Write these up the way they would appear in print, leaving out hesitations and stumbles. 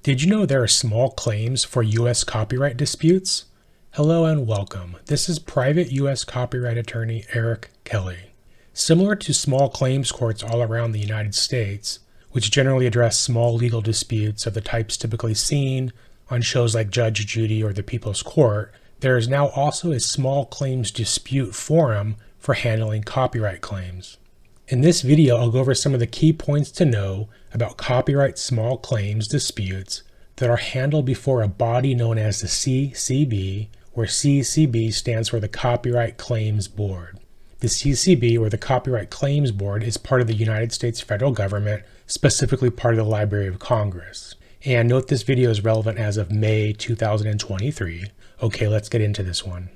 Did you know there are small claims for U.S. copyright disputes? Hello and welcome. This is private U.S. copyright attorney Eric Kelly. Similar to small claims courts all around the United States, which generally address small legal disputes of the types typically seen on shows like Judge Judy or the People's Court, there is now also a small claims dispute forum for handling copyright claims. In this video, I'll go over some of the key points to know about copyright small claims disputes that are handled before a body known as the CCB, where CCB stands for the Copyright Claims Board. The CCB, or the Copyright Claims Board, is part of the United States federal government, specifically part of the Library of Congress. And note this video is relevant as of May 2023. Okay, let's get into this one.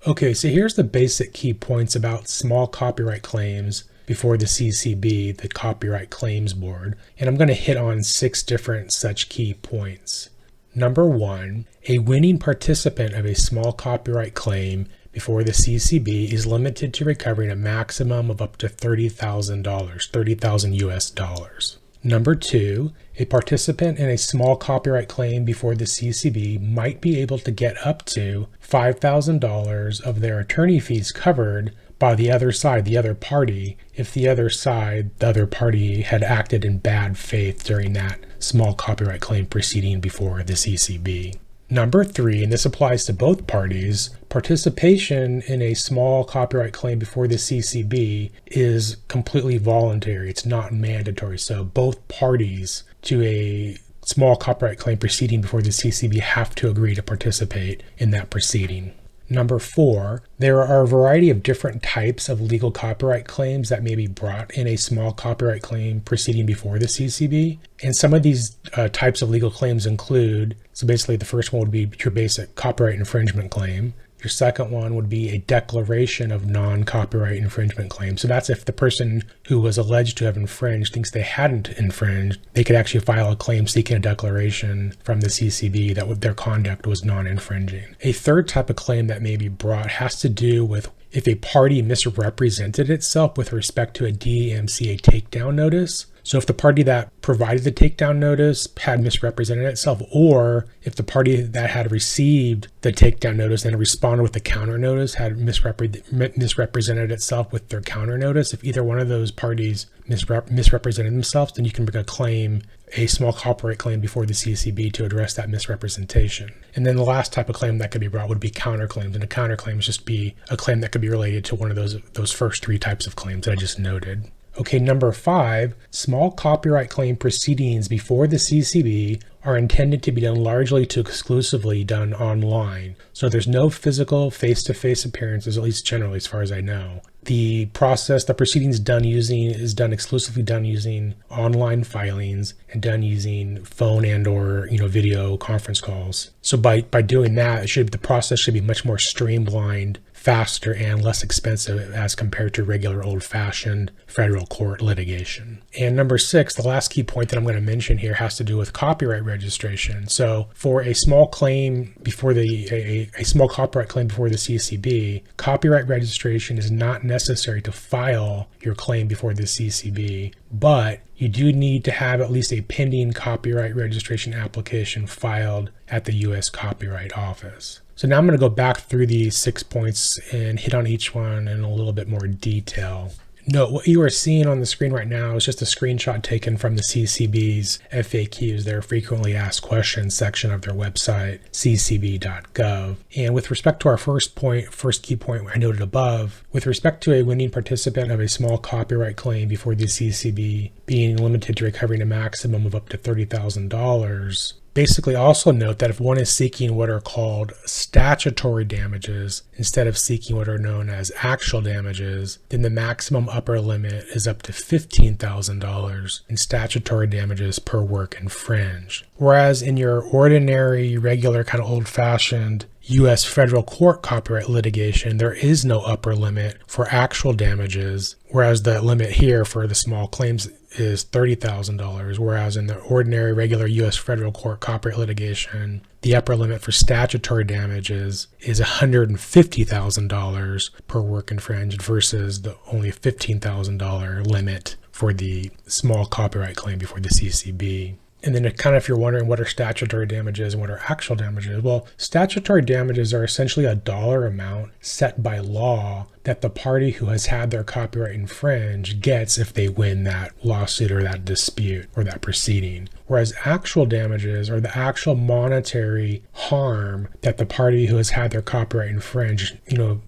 Okay, so here's the basic key points about small copyright claims before the CCB, the Copyright Claims Board, and I'm going to hit on 6 different such key points. Number 1, a winning participant of a small copyright claim before the CCB is limited to recovering a maximum of up to $30,000, 30,000 US dollars. Number 2, a participant in a small copyright claim before the CCB might be able to get up to $5,000 of their attorney fees covered by the other side, the other party, if the other side, the other party, had acted in bad faith during that small copyright claim proceeding before the CCB. Number 3, and this applies to both parties, participation in a small copyright claim before the CCB is completely voluntary. It's not mandatory. So both parties to a small copyright claim proceeding before the CCB have to agree to participate in that proceeding. Number 4, there are a variety of different types of legal copyright claims that may be brought in a small copyright claim proceeding before the CCB. And some of these types of legal claims include, so basically the first one would be your basic copyright infringement claim. Your second one would be a declaration of non-copyright infringement claim. So that's if the person who was alleged to have infringed thinks they hadn't infringed, they could actually file a claim seeking a declaration from the CCB that their conduct was non-infringing. A third type of claim that may be brought has to do with if a party misrepresented itself with respect to a DMCA takedown notice. So if the party that provided the takedown notice had misrepresented itself, or if the party that had received the takedown notice and responded with the counter notice had misrepresented itself with their counter notice, if either one of those parties misrepresented themselves, then you can bring a small copyright claim before the CCB to address that misrepresentation. And then the last type of claim that could be brought would be counterclaims. And a counterclaim is just be a claim that could be related to one of those first 3 types of claims that I just noted. Okay, number 5, small copyright claim proceedings before the CCB are intended to be done largely to exclusively done online. So there's no physical face-to-face appearances, at least generally as far as I know. The proceedings is exclusively done using online filings and done using phone and or video conference calls. So by doing that, the process should be much more streamlined, faster, and less expensive as compared to regular old-fashioned federal court litigation. And number 6, the last key point that I'm going to mention here has to do with copyright registration. So for a small claim before a small copyright claim before the CCB, copyright registration is not necessary to file your claim before the CCB, but you do need to have at least a pending copyright registration application filed at the U.S. Copyright Office. So now I'm going to go back through these 6 points and hit on each one in a little bit more detail. Note, what you are seeing on the screen right now is just a screenshot taken from the CCB's FAQs, their frequently asked questions section of their website, ccb.gov. And with respect to our first key point I noted above, with respect to a winning participant of a small copyright claim before the CCB being limited to recovering a maximum of up to $30,000, basically also note that if one is seeking what are called statutory damages instead of seeking what are known as actual damages, then the maximum upper limit is up to $15,000 in statutory damages per work infringed. Whereas in your ordinary, regular, kind of old-fashioned U.S. federal court copyright litigation, there is no upper limit for actual damages, whereas the limit here for the small claims is $30,000, whereas in the ordinary, regular U.S. federal court copyright litigation, the upper limit for statutory damages is $150,000 per work infringed versus the only $15,000 limit for the small copyright claim before the CCB. And then kind of if you're wondering what are statutory damages and what are actual damages, well, statutory damages are essentially a dollar amount set by law that the party who has had their copyright infringed gets if they win that lawsuit or that dispute or that proceeding. Whereas actual damages are the actual monetary harm that the party who has had their copyright infringed,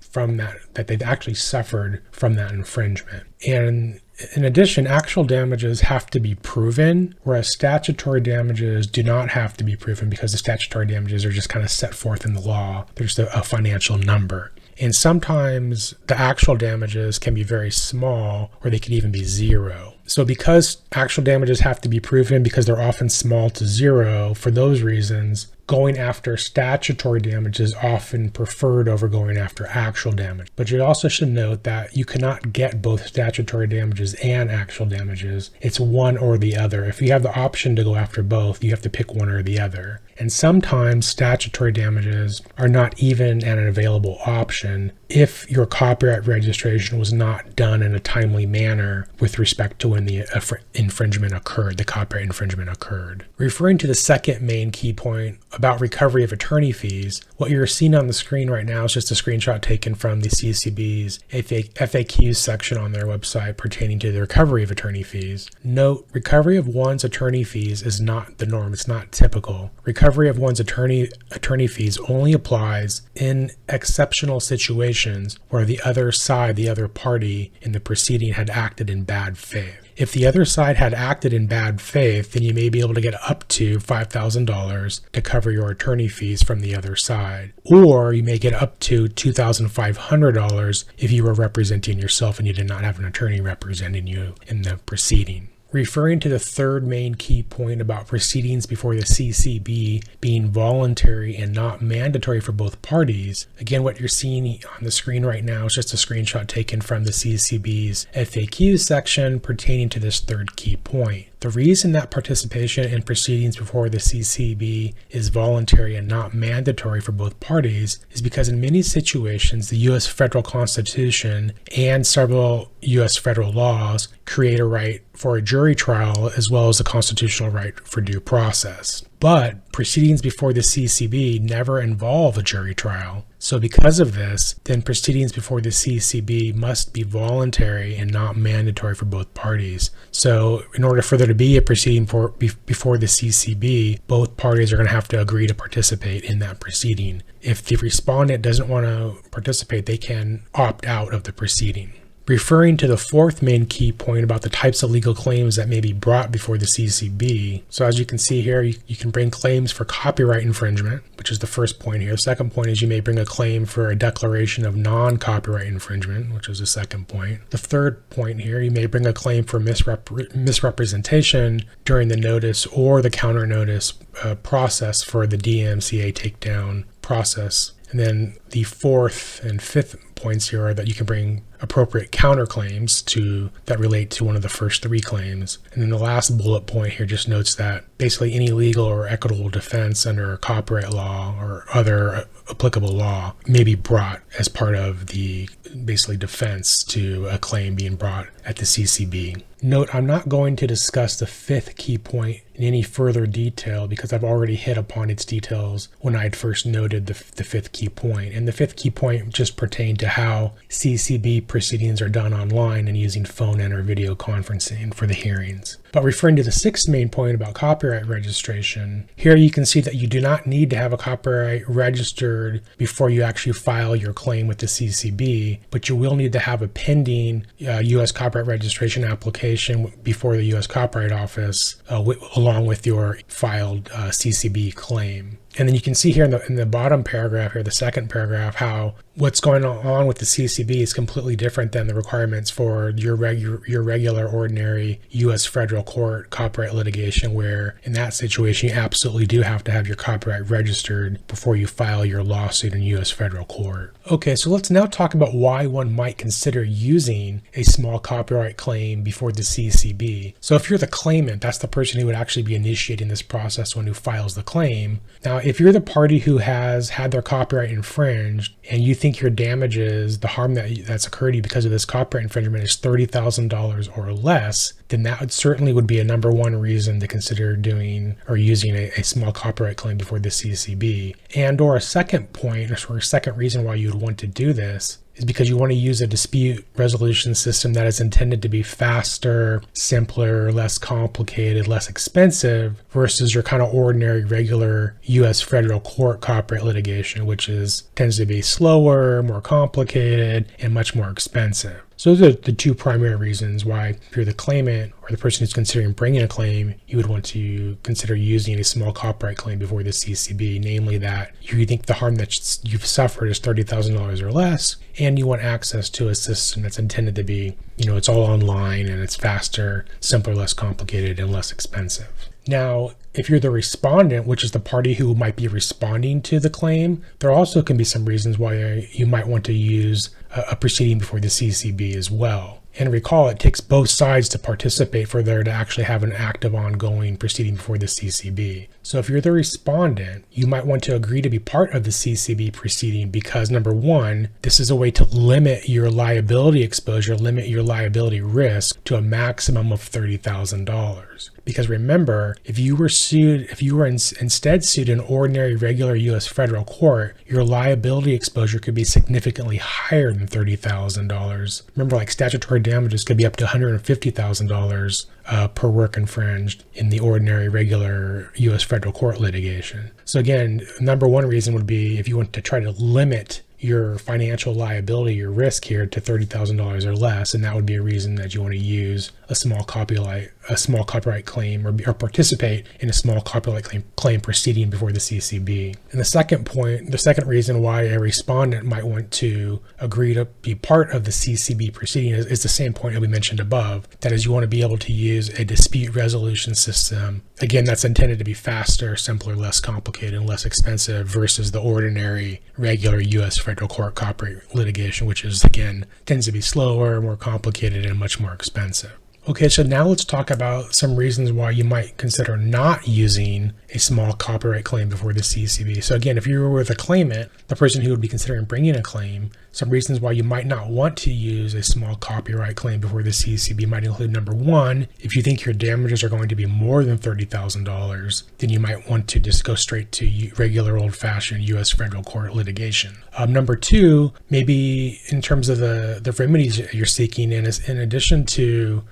from that they've actually suffered from that infringement. And in addition, actual damages have to be proven, whereas statutory damages do not have to be proven because the statutory damages are just kind of set forth in the law. They're just a financial number. And sometimes the actual damages can be very small, or they can even be zero. So because actual damages have to be proven because they're often small to zero, for those reasons, going after statutory damage is often preferred over going after actual damage. But you also should note that you cannot get both statutory damages and actual damages. It's one or the other. If you have the option to go after both, you have to pick one or the other. And sometimes statutory damages are not even an available option if your copyright registration was not done in a timely manner with respect to when the infringement occurred, the copyright infringement occurred. Referring to the second main key point about recovery of attorney fees, what you're seeing on the screen right now is just a screenshot taken from the CCB's FAQ section on their website pertaining to the recovery of attorney fees. Note, recovery of one's attorney fees is not the norm. It's not typical. Recovery of one's attorney fees only applies in exceptional situations where the other side, the other party in the proceeding had acted in bad faith. If the other side had acted in bad faith, then you may be able to get up to $5,000 to cover your attorney fees from the other side. Or you may get up to $2,500 if you were representing yourself and you did not have an attorney representing you in the proceeding. Referring to the third main key point about proceedings before the CCB being voluntary and not mandatory for both parties, again, what you're seeing on the screen right now is just a screenshot taken from the CCB's FAQ section pertaining to this third key point. The reason that participation in proceedings before the CCB is voluntary and not mandatory for both parties is because in many situations, the U.S. federal Constitution and several U.S. federal laws create a right for a jury trial as well as a constitutional right for due process. But proceedings before the CCB never involve a jury trial. So because of this, then proceedings before the CCB must be voluntary and not mandatory for both parties. So in order for there to be a proceeding before the CCB, both parties are going to have to agree to participate in that proceeding. If the respondent doesn't want to participate, they can opt out of the proceeding. Referring to the fourth main key point about the types of legal claims that may be brought before the CCB. So as you can see here, you can bring claims for copyright infringement, which is the first point here. The second point is you may bring a claim for a declaration of non-copyright infringement, which is the second point. The third point here, you may bring a claim for misrepresentation during the notice or the counter notice process for the DMCA takedown process. And then the fourth and fifth points here are that you can bring appropriate counterclaims that relate to one of the first three claims. And then the last bullet point here just notes that basically any legal or equitable defense under copyright law or other applicable law may be brought as part of the basically defense to a claim being brought at the CCB. Note, I'm not going to discuss the fifth key point in any further detail because I've already hit upon its details when I had first noted the fifth key point. And the fifth key point just pertained to how CCB proceedings are done online and using phone and or video conferencing for the hearings. But referring to the sixth main point about copyright registration, here you can see that you do not need to have a copyright registered before you actually file your claim with the CCB, but you will need to have a pending U.S. copyright registration application before the U.S. Copyright Office along with your filed CCB claim. And then you can see here in the bottom paragraph here, the second paragraph, how what's going on with the CCB is completely different than the requirements for your regular ordinary U.S. federal court copyright litigation, where in that situation you absolutely do have to have your copyright registered before you file your lawsuit in U.S. federal court. Okay, so let's now talk about why one might consider using a small copyright claim before the CCB. So if you're the claimant, that's the person who would actually be initiating this process, one who files the claim. Now, if you're the party who has had their copyright infringed and you think your damages, the harm that's occurred to you because of this copyright infringement is $30,000 or less, then that certainly would be a number one reason to consider doing or using a small copyright claim before the CCB. And or a second point, or a second reason why you would want to do this is because you want to use a dispute resolution system that is intended to be faster, simpler, less complicated, less expensive versus your kind of ordinary, regular U.S. federal court copyright litigation, which tends to be slower, more complicated, and much more expensive. So those are the two primary reasons why, if you're the claimant or the person who's considering bringing a claim, you would want to consider using a small copyright claim before the CCB, namely that you think the harm that you've suffered is $30,000 or less, and you want access to a system that's intended to be, it's all online and it's faster, simpler, less complicated, and less expensive. Now, if you're the respondent, which is the party who might be responding to the claim, there also can be some reasons why you might want to use a proceeding before the CCB as well. And recall, it takes both sides to participate for there to actually have an active ongoing proceeding before the CCB. So if you're the respondent, you might want to agree to be part of the CCB proceeding because, number one, this is a way to limit your liability exposure, limit your liability risk to a maximum of $30,000. Because remember, if you were instead sued in ordinary, regular U.S. federal court, your liability exposure could be significantly higher than $30,000. Remember, like statutory damages could be up to $150,000 per work infringed in the ordinary, regular U.S. federal court litigation. So again, number one reason would be if you want to try to limit your financial liability, your risk here to $30,000 or less, and that would be a reason that you want to use a small copyright claim or participate in a small copyright claim proceeding before the CCB. And the second reason why a respondent might want to agree to be part of the CCB proceeding is the same point that we mentioned above. That is, you want to be able to use a dispute resolution system, again, that's intended to be faster, simpler, less complicated, and less expensive versus the ordinary, regular U.S. federal court copyright litigation, which tends to be slower, more complicated, and much more expensive. Okay, so now let's talk about some reasons why you might consider not using a small copyright claim before the CCB. So again, if you were with a claimant, the person who would be considering bringing a claim, some reasons why you might not want to use a small copyright claim before the CCB might include, number one, if you think your damages are going to be more than $30,000, then you might want to just go straight to regular old-fashioned U.S. federal court litigation. Number two, maybe in terms of the remedies you're seeking, in addition to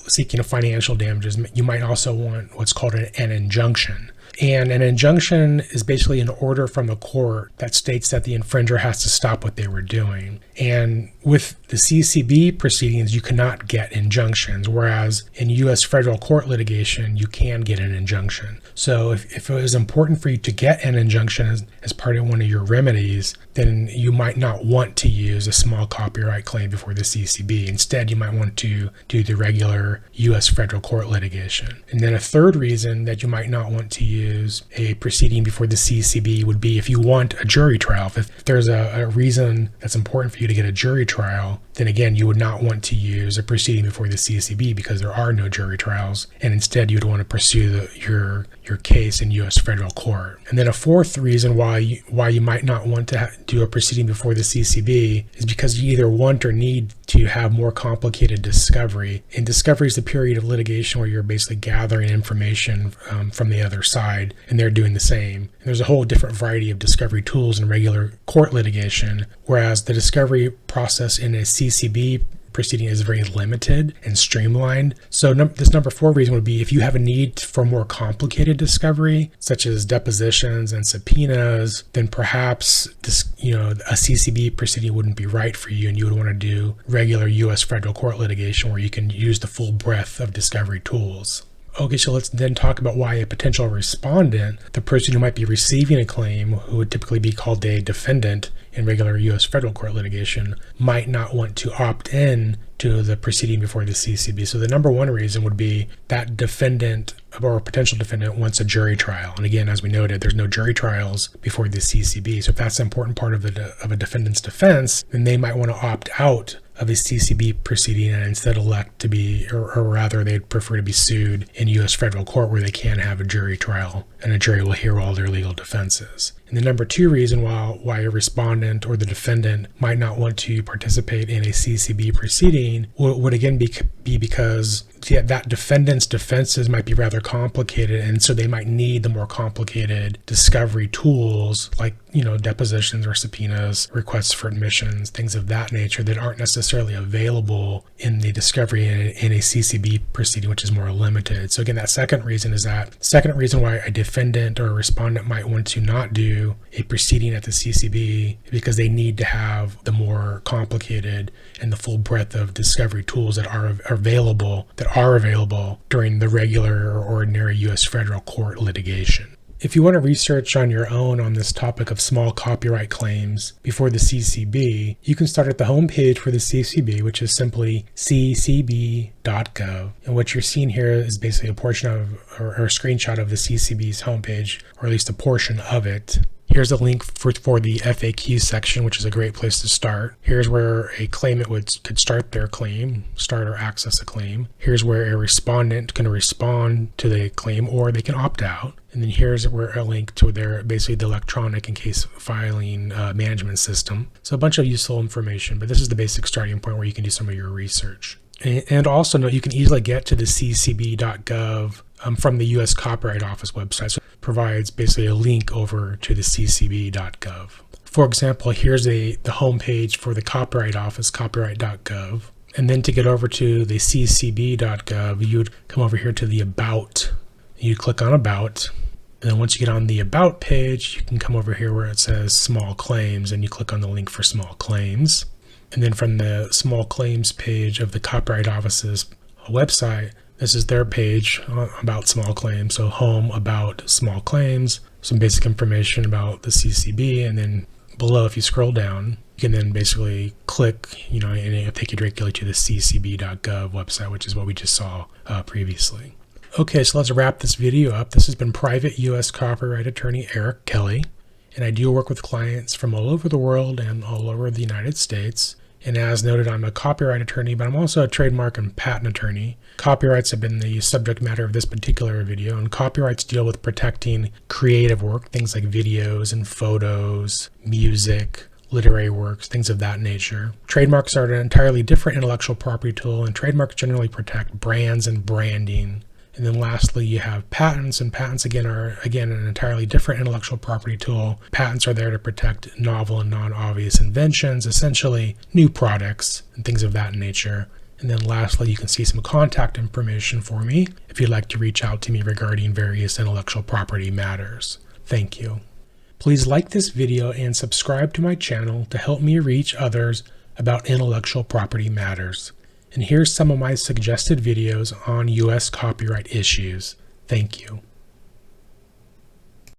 seeking a financial damages, you might also want what's called an injunction. And an injunction is basically an order from the court that states that the infringer has to stop what they were doing. And with the CCB proceedings, you cannot get injunctions, whereas in U.S. federal court litigation, you can get an injunction. So if it was important for you to get an injunction as part of one of your remedies, then you might not want to use a small copyright claim before the CCB. Instead, you might want to do the regular U.S. federal court litigation. And then a third reason that you might not want to use a proceeding before the CCB would be if you want a jury trial. If there's a reason that's important for you to get a jury trial, then again, you would not want to use a proceeding before the CCB because there are no jury trials, and instead you'd want to pursue your case in U.S. federal court. And then a fourth reason why you might not want to do a proceeding before the CCB is because you either want or need to have more complicated discovery. And discovery is the period of litigation where you're basically gathering information from the other side, and they're doing the same. And there's a whole different variety of discovery tools in regular court litigation, whereas the discovery process in a CCB proceeding is very limited and streamlined. So this number four reason would be if you have a need for more complicated discovery, such as depositions and subpoenas, then perhaps a CCB proceeding wouldn't be right for you, and you would want to do regular U.S. federal court litigation where you can use the full breadth of discovery tools. Okay, so let's then talk about why a potential respondent, the person who might be receiving a claim, who would typically be called a defendant in regular U.S. federal court litigation, might not want to opt in to the proceeding before the CCB. So the number one reason would be that defendant or potential defendant wants a jury trial. And again, as we noted, there's no jury trials before the CCB. So if that's an important part of a defendant's defense, then they might want to opt out of a CCB proceeding and instead elect to be, or rather they'd prefer to be sued in U.S. federal court where they can have a jury trial and a jury will hear all their legal defenses. And the number two reason why a respondent or the defendant might not want to participate in a CCB proceeding would again be because that defendant's defenses might be rather complicated, and so they might need the more complicated discovery tools like, depositions or subpoenas, requests for admissions, things of that nature that aren't necessarily available in the discovery in a CCB proceeding, which is more limited. So again, that second reason why a defendant or a respondent might want to not do a proceeding at the CCB is because they need to have the more complicated and the full breadth of discovery tools that are available during the regular or ordinary U.S. federal court litigation. If you want to research on your own on this topic of small copyright claims before the CCB, you can start at the homepage for the CCB, which is simply ccb.gov. And what you're seeing here is basically a portion of, or a screenshot of the CCB's homepage, or at least a portion of it. Here's a link for the FAQ section, which is a great place to start. Here's where a claimant could start their claim, start or access a claim. Here's where a respondent can respond to the claim, or they can opt out. And then here's where a link to basically the electronic and case filing management system. So a bunch of useful information, but this is the basic starting point where you can do some of your research. And also note, you can easily get to the ccb.gov from the U.S. Copyright Office website. So it provides basically a link over to the ccb.gov. For example, here's the homepage for the Copyright Office, copyright.gov. And then to get over to the ccb.gov, you'd come over here to the About. You'd click on About. And then once you get on the About page, you can come over here where it says Small Claims, and you click on the link for Small Claims. And then from the Small Claims page of the Copyright Office's website, this is their page about small claims. So Home, About, Small Claims, some basic information about the CCB, and then below, if you scroll down, you can then basically click, and it'll take you directly to the ccb.gov website, which is what we just saw previously. Okay, so let's wrap this video up. This has been private U.S. copyright attorney Eric Kelly, and I do work with clients from all over the world and all over the United States. And as noted, I'm a copyright attorney, but I'm also a trademark and patent attorney. Copyrights have been the subject matter of this particular video, and copyrights deal with protecting creative work, things like videos and photos, music, literary works, things of that nature. Trademarks are an entirely different intellectual property tool, and trademarks generally protect brands and branding. And then lastly, you have patents, and patents are an entirely different intellectual property tool. Patents are there to protect novel and non-obvious inventions, essentially new products and things of that nature. And then lastly, you can see some contact information for me if you'd like to reach out to me regarding various intellectual property matters. Thank you. Please like this video and subscribe to my channel to help me reach others about intellectual property matters. And here's some of my suggested videos on U.S. copyright issues. Thank you.